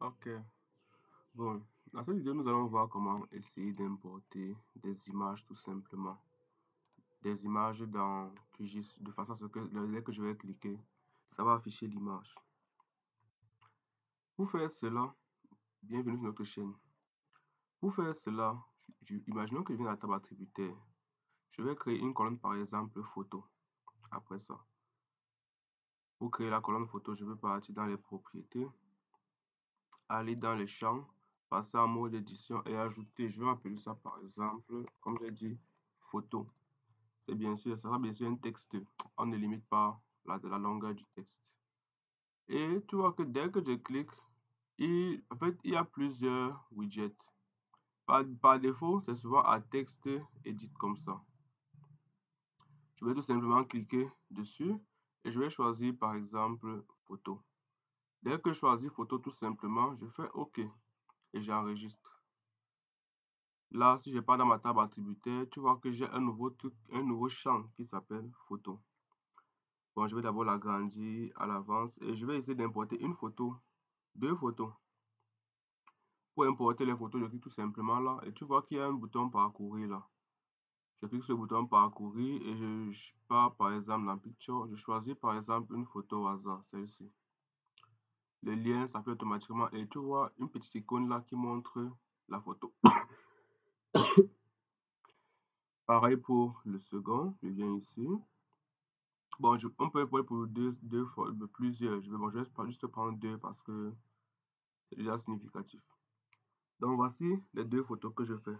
Ok, bon, dans cette vidéo, nous allons voir comment essayer d'importer des images tout simplement. Des images dans QGIS de façon à ce que dès que je vais cliquer, ça va afficher l'image. Pour faire cela, bienvenue sur notre chaîne. Pour faire cela, imaginons que je viens à la table attributaire. Je vais créer une colonne par exemple photo. Après ça, pour créer la colonne photo, je vais partir dans les propriétés, aller dans les champs, passer en mode édition et ajouter, je vais appeler ça par exemple, comme j'ai dit, photo. C'est bien sûr, ça sera bien sûr un texte. On ne limite pas la longueur du texte. Et tu vois que dès que je clique, en fait, il y a plusieurs widgets. Par défaut, c'est souvent à texte edit comme ça. Je vais tout simplement cliquer dessus et je vais choisir par exemple photo. Dès que je choisis photo, tout simplement, je fais OK et j'enregistre. Là, si je pars dans ma table attributaire, tu vois que j'ai un nouveau champ qui s'appelle photo. Bon, je vais d'abord l'agrandir à l'avance et je vais essayer d'importer une photo, deux photos. Pour importer les photos, je clique tout simplement là et tu vois qu'il y a un bouton parcourir là. Je clique sur le bouton parcourir et je pars par exemple dans Picture. Je choisis par exemple une photo au hasard, celle-ci. Le lien s'affiche automatiquement et tu vois une petite icône là qui montre la photo. Pareil pour le second, je viens ici. Bon, on peut importer pour deux fois, plusieurs. Je vais juste prendre deux parce que c'est déjà significatif. Donc voici les deux photos que je fais.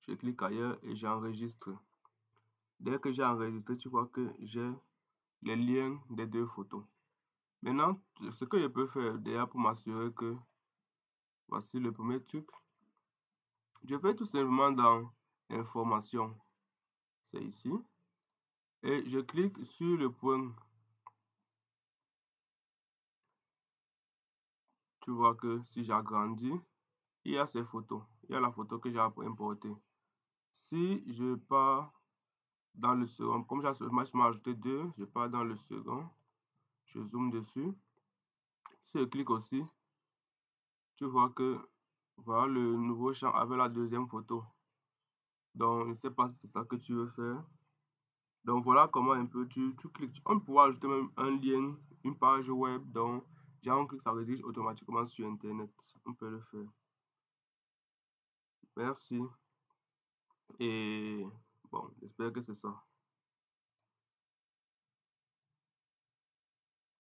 Je clique ailleurs et j'enregistre. Dès que j'ai enregistré, tu vois que j'ai les liens des deux photos. Maintenant, ce que je peux faire déjà pour m'assurer que voici le premier truc. Je vais tout simplement dans information, c'est ici, et je clique sur le point. Tu vois que si j'agrandis, il y a ces photos. Il y a la photo que j'ai importée. Si je pars dans le second, comme j'ai seulement ajouté deux, je pars dans le second, je zoome dessus. Si je clique aussi, tu vois que voilà le nouveau champ avec la deuxième photo. Donc, je ne sais pas si c'est ça que tu veux faire. Donc, voilà comment un peu tu cliques. On peut pouvoir ajouter même un lien, une page web. Donc, genre, on clique, ça redirige automatiquement sur Internet. On peut le faire. Merci. Et bon, j'espère que c'est ça.